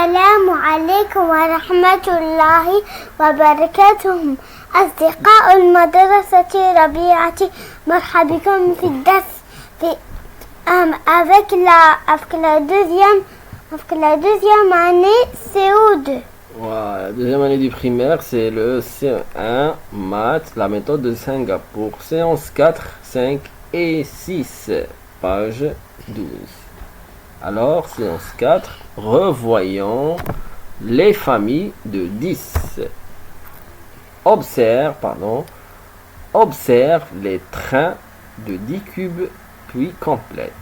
السلام عليكم ورحمة الله وبركاته أصدقاء المدرسة ربيعتي مرحبا بكم في الدرس avec la deuxième année CO2. Voilà, la deuxième année du primaire, c'est le C1 maths, la méthode de Singapour. Séance 4, 5 et 6, page 12. Alors, séance 4, revoyons les familles de 10. Observe les trains de 10 cubes, puis complète.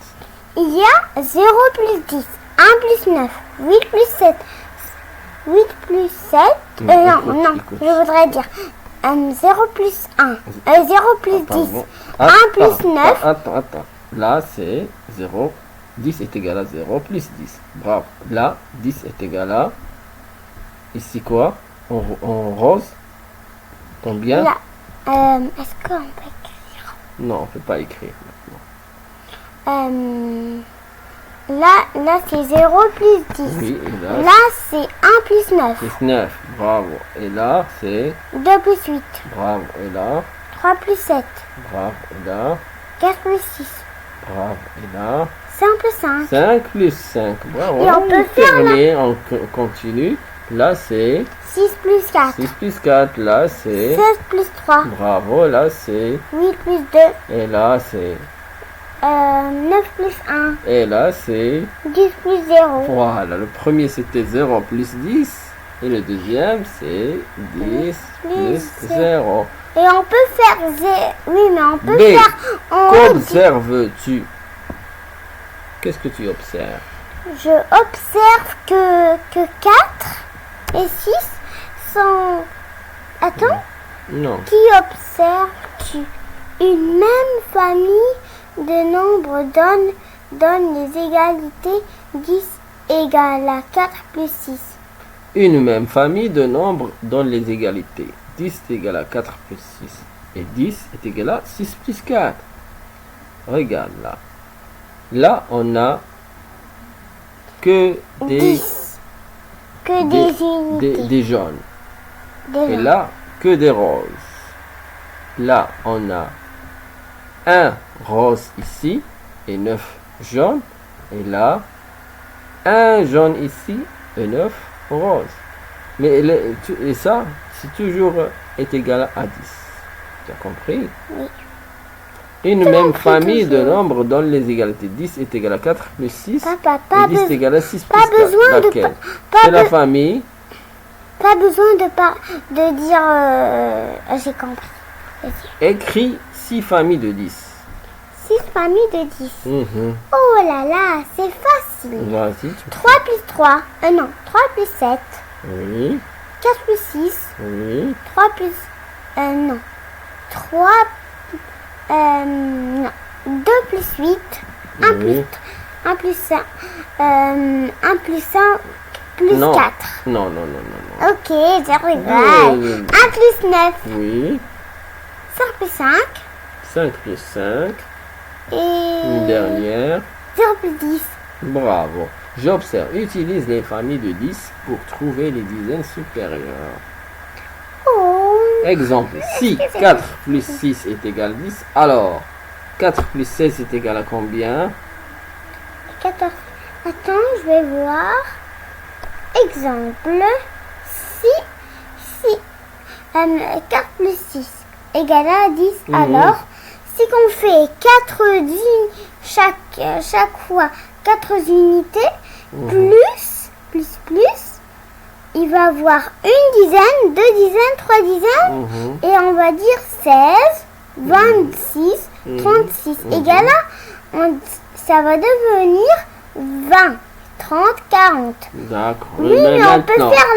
Il y a 0 plus 10, 1 plus 9, 8 plus 7, 8 plus 7, je voudrais dire 0 plus 1, 0 plus 10, 1 plus 9. Attends, là c'est 0, 10 est égal à 0 plus 10, bravo. Là, 10 est égal à, ici quoi, en rose, combien? Là, est-ce qu'on peut écrire? Non, on ne peut pas écrire maintenant. Là c'est 0 plus 10. Oui, et là c'est 1 plus 9. Plus 9, bravo. Et là c'est 2 plus 8. Bravo. Et là 3 plus 7. Bravo. Et là 4 plus 6. Bravo. Et là 5 plus 5. 5 plus 5. Bravo. Et on peut faire on continue. Là c'est 6 plus 4. 6 plus 4. Là c'est 16 plus 3. Bravo. Là c'est 8 plus 2. Et là c'est 9 plus 1. Et là c'est 10 plus 0. Voilà, le premier c'était 0 plus 10. Et le deuxième c'est 10 plus 0. Et on peut faire 0. Oui, mais on peut B. faire. Qu'observes-tu? Qu'est-ce que tu observes? Je observe que 4 et 6 sont. Attends. Non. Qui observes-tu? Une même famille de nombres donne les égalités 10 égale à 4 plus 6. Une même famille de nombres donne les égalités. 10 est égal à 4 plus 6. Et 10 est égal à 6 plus 4. Regarde là. Là, on a que des unités. Des jaunes. Et là, que des roses. Là, on a un rose ici et 9 jaunes. Et là, un jaune ici et 9 roses. Mais et ça, c'est toujours est égal à 10. Tu as compris? Oui. Une même famille de nombres donne les égalités. 10 est égal à 4 plus 6. Papa, et 10 est égal à 6 plus 4. Besoin laquelle? C'est la famille. Pas besoin de dire... j'ai compris. Écris 6 familles de 10. 6 familles de 10. Oh là là, c'est facile. Vas-y. 3 plus 3. 3 plus 7. Oui. 4 plus 6. Oui. 3 plus... 3... 2 plus 8. 1 plus 1 plus 5. 1 plus 5 plus 4. Non. Ok, j'arrive. 1 plus 9. Oui. 5 plus 5. 5 plus 5. Et... Une dernière. 0 plus 10. Bravo. J'observe. Utilise les familles de 10 pour trouver les dizaines supérieures. Oh. Exemple. Si 4 plus 6 est égal à 10, alors 4 plus 16 est égal à combien? 14. Attends, je vais voir. Exemple. Si 4 plus 6 égale à 10, alors si on fait 4 chaque fois 4 unités, plus, il va avoir une dizaine, 2 dizaines, 3 dizaines, et on va dire 16, 26, 36. Égal à, ça va devenir 20, 30, 40. D'accord. Oui, mais on peut faire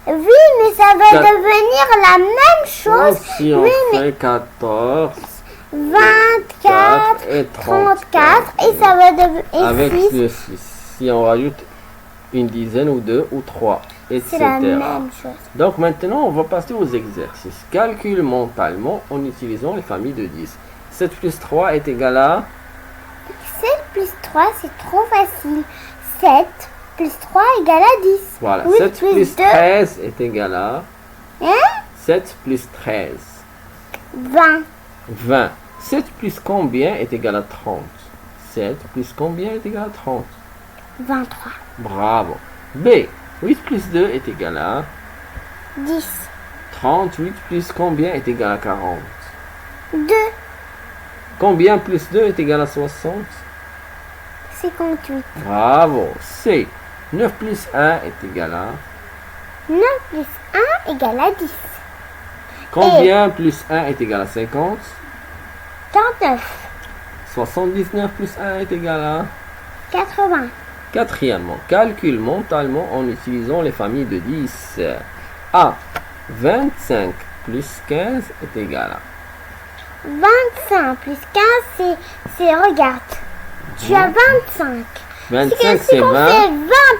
Oui, mais ça va devenir la même chose. Si on fait 14, 24 et 34 et ça va devenir avec 6. le 6. Si on rajoute une dizaine ou 2 ou 3, etc. C'est la même chose. Donc maintenant, on va passer aux exercices. Calcule mentalement en utilisant les familles de 10. 7 plus 3 est égal à 7 plus 3, c'est trop facile. 7 plus 3 égale à 10. Voilà, 8 7 plus 2, 13 est égal à... hein? 7 plus 13. 20. 20. 7 plus combien est égal à 30? 7 plus combien est égal à 30? 23. Bravo. B. 8 plus 2 est égal à... 10. 38 plus combien est égal à 40? 2. Combien plus 2 est égal à 60? 58. Bravo. C. 9 plus 1 est égal à... 9 plus 1 égale à 10. Combien plus 1 est égal à 50? 49. 79 plus 1 est égal à... 80. Quatrièmement, calcule mentalement en utilisant les familles de 10. A. 25 plus 15 est égal à... 25 plus 15, c'est regarde. Tu as 25. 25 Si c'est on 20 fait 20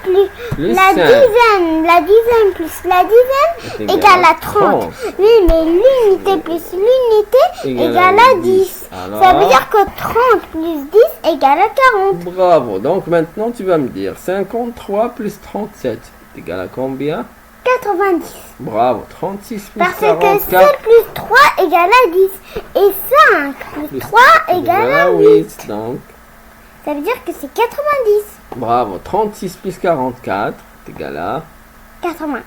plus la 5 dizaine plus la dizaine est égale à 30. Oui, mais l'unité plus l'unité égale à 10. Alors, Ça veut dire que 30 plus 10 égale à 40. bravo. Donc maintenant tu vas me dire 53 plus 37 est égal à combien? 90. Bravo. 36 plus Parce que 44 7 plus 3 égale à 10. Et 5 plus 3 égale à 8. Donc, Ça veut dire que c'est 90. bravo. 36 plus 44 est égal à 80.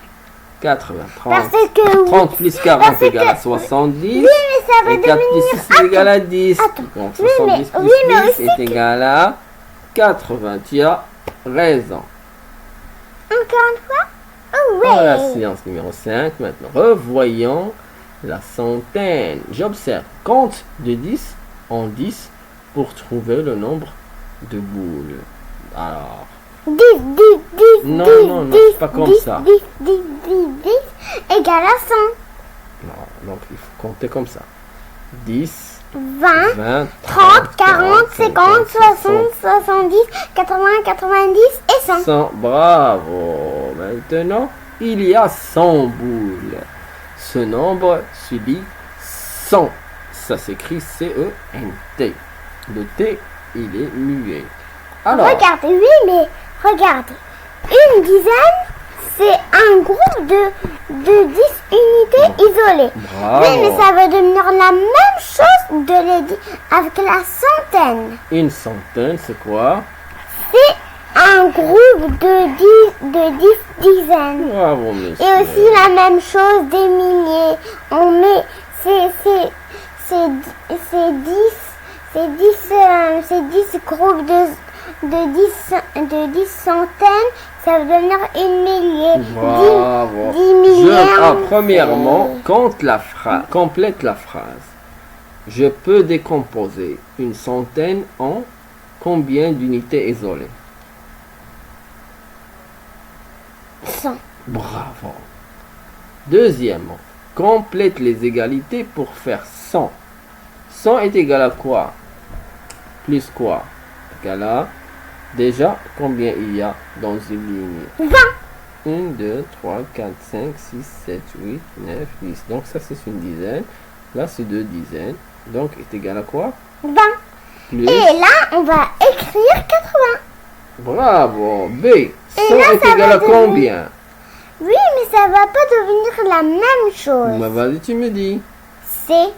80. Parce que 30 plus 40 Parce est égal à que- 70. Oui, mais ça va Et 4 plus devenir... 6 est égal à 10. Attends. Donc Oui, mais- 70 plus oui, mais 10 aussi est égal à 80. Tu as raison. Encore une fois? Oh, Dans la ouais. séance numéro 5, maintenant, revoyons la centaine. J'observe. Compte de 10 en 10 pour trouver le nombre de boules. Alors, 10, 10, 10, Non, 10, non, non, 10, c'est pas comme 10, ça. 10, 10, 10, 10 égale à 100. non, donc il faut compter comme ça. 10, 20, 20, 30, 40, 50, 60, 70, 80, 90 et 100. 100. Bravo. Maintenant, il y a 100 boules. Ce nombre se dit 100. Ça s'écrit C-E-N-T. Le T, il est muet. Alors, Regardez, oui, mais regardez. Une dizaine, c'est un groupe de 10 unités isolées. bravo. Oui, mais ça va devenir la même chose de les avec la centaine. Une centaine, c'est quoi? C'est un groupe de 10 dizaines. Bravo, monsieur. Et aussi la même chose des milliers. On met c'est 10 groupes de 10 centaines, ça va devenir une millier. Bravo. 10 milliards. Premièrement, complète la phrase. Je peux décomposer une centaine en combien d'unités isolées? 100. Bravo. Deuxièmement, complète les égalités pour faire 100. 100 est égal à quoi? Plus quoi? Égal à... Déjà, combien il y a dans une ligne? 20. 1, 2, 3, 4, 5, 6, 7, 8, 9, 10. Donc ça c'est une dizaine. Là c'est 2 dizaines. Donc est égal à quoi? 20. Plus. Et là, on va écrire 80. Bravo. B. 100 là, est ça égal va à devenir- combien? Oui, mais ça va pas devenir la même chose. Bah, vas-y, tu me dis. C'est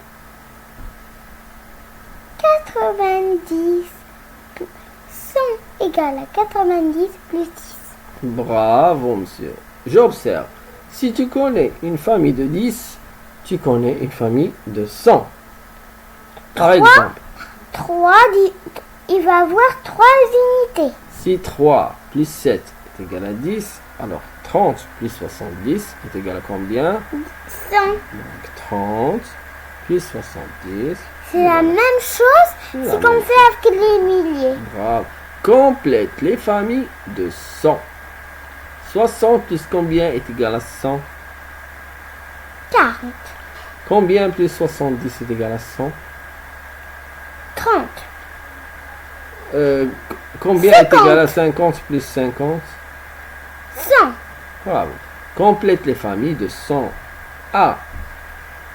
90. 100 égale à 90 plus 10. Bravo, monsieur. J'observe. Si tu connais une famille de 10, tu connais une famille de 100. Par exemple, 3, il va avoir 3 unités. si 3 plus 7 est égal à 10, alors 30 plus 70 est égal à combien? 100. Donc 30 plus 70. C'est la même chose C'est si la qu'on même fait avec les milliers. Bravo. Complète les familles de 100. 60 plus combien est égal à 100? 40. Combien plus 70 est égal à 100? 30. Combien 50. est égal à 50 plus 50? 100. Bravo. Complète les familles de 100 à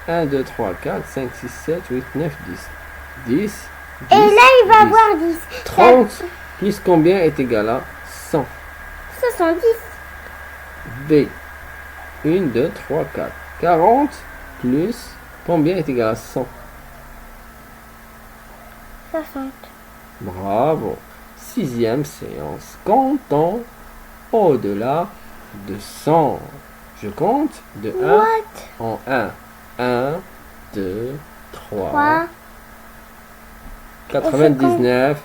1, 2, 3, 4, 5, 6, 7, 8, 9, 10. 10. Et là, il va 10. avoir 10. 30 plus combien est égal à 100? 100. 70. B. 1, 2, 3, 4. 40 plus combien est égal à 100? 60. Bravo. 6e séance. Comptons au-delà de 100. Je compte de 1 What? en 1. 1, 2, 3, 3. 99,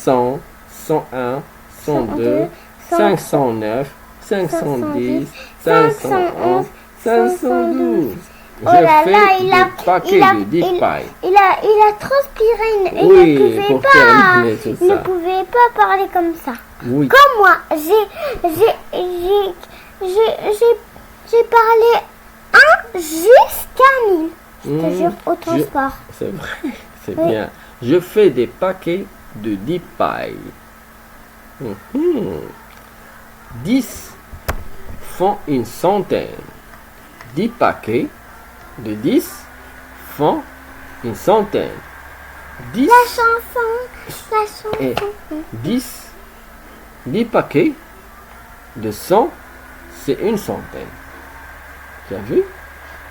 100, 101, 102, 509, 510, 511, 512. Oh là Je là, fais des paquets de 10 pailles. Il a transpiré. Il Oui, ne pouvait pour pas. terminer tout Il ne ça. pouvait pas parler comme ça. Oui. Comme moi, j'ai parlé 1 jusqu'à 1000. Je te jure, au transport. C'est vrai, c'est Oui. bien. Je fais des paquets de 10 pailles. 10 font une centaine. 10 paquets de 10 font une centaine. 10 La chanson. et 10 paquets de 100, c'est une centaine. Tu as vu?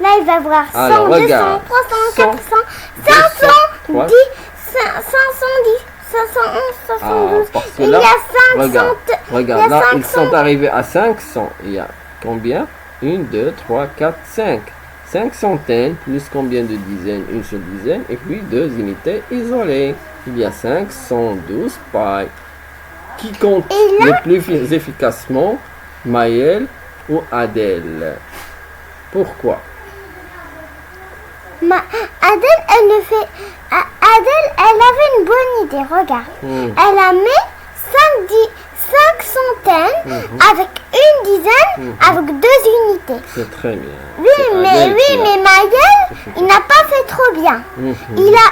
Là, il va voir 100, Alors, 200, regarde. 300, 400, 500, 200, 10, 510, 511, 512. parce que Il y là, a 500. Regarde, il y a là, ils 500. sont arrivés à 500. Il y a combien? 1, 2, 3, 4, 5. 5 centaines, plus combien de dizaines? Une seule dizaine, et puis 2 unités isolées. Il y a 512 pailles. Qui compte Et là- le plus efficacement? Maëlle ou Adèle? Pourquoi? Adèle, Adèle, elle avait une bonne idée, regarde. Elle a mis 5 centaines avec une dizaine avec 2 unités. C'est très bien. Oui, C'est mais Adèle qui a- Maëlle, il n'a pas fait trop bien. Il a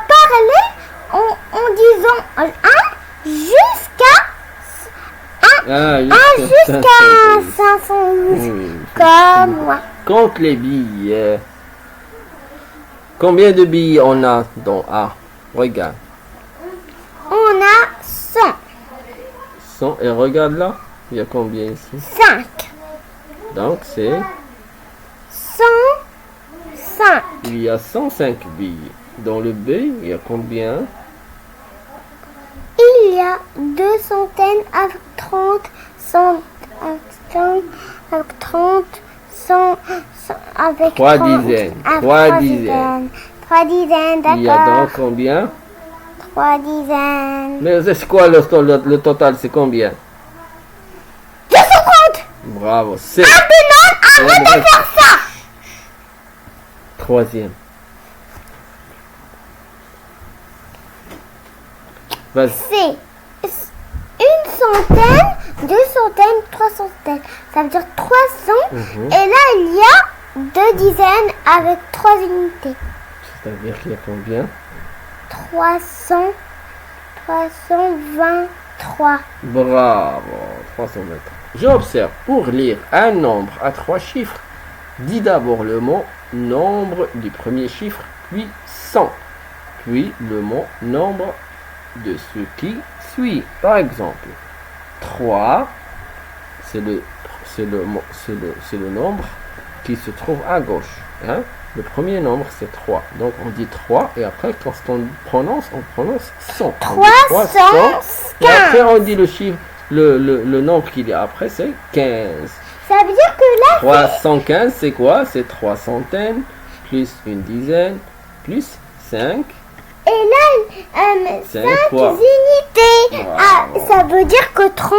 parlé en disant 1 jusqu'à Ah, 1 jusqu'à 512. Oui. Comme moi. Compte les billes. Combien de billes on a dans A? Regarde. On a 100. 100. Et regarde là. Il y a combien ici? 5. Donc c'est... 105. Il y a 105 billes. Dans le B, il y a combien? Il y a 2 centaines avec 30, 100 avec 100, avec 30, 100, avec 3 30, dizaines. avec 3 3 dizaines. 3 dizaines, Il y a d'accord. donc combien? 3 dizaines. Mais c'est quoi le total? C'est combien? 230. Bravo. C'est... Arrête de faire ça. Troisième. Vas-y. C'est une centaine, 2 centaines, 3 centaines. Ça veut dire 300. Et là, il y a 2 dizaines avec 3 unités. C'est-à-dire qu'il y a combien? 300, 323. Bravo. 323. J'observe. Pour lire un nombre à 3 chiffres, dis d'abord le mot nombre du premier chiffre, puis 100. Puis le mot nombre de ce qui suit. Par exemple, 3, c'est le nombre qui se trouve à gauche. Hein? Le premier nombre, c'est 3. Donc, on dit 3, et après, quand on prononce 100. On dit 315. et après, on dit le chiffre, le nombre qu'il y a après, c'est 15. Ça veut dire que là, 315, c'est quoi? C'est 3 centaines, plus une dizaine, plus 5. et là, 5 quoi? unités. Wow. Ah, ça veut dire que 30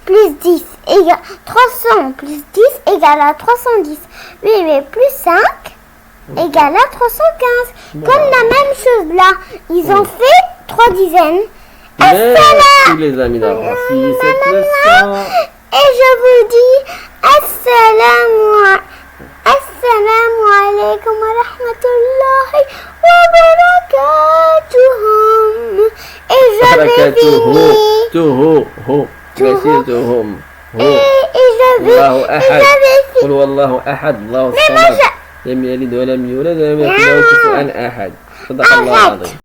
plus 10 égale 300 plus 10 égale à 310. Oui, mais plus 5 égale à 315. Wow. Comme la même chose là. Ils ont fait 3 dizaines. Merci les amis d'avoir suivi cette leçon. Et je vous dis assalamu alaikum wa rahmatullahi wa barakatuhum. Et je vais finir. Et je vais finir. قل والله أحد الله الصمد لم يلد ولم يولد ولم يكن له كفوا أحد صدق الله العظيم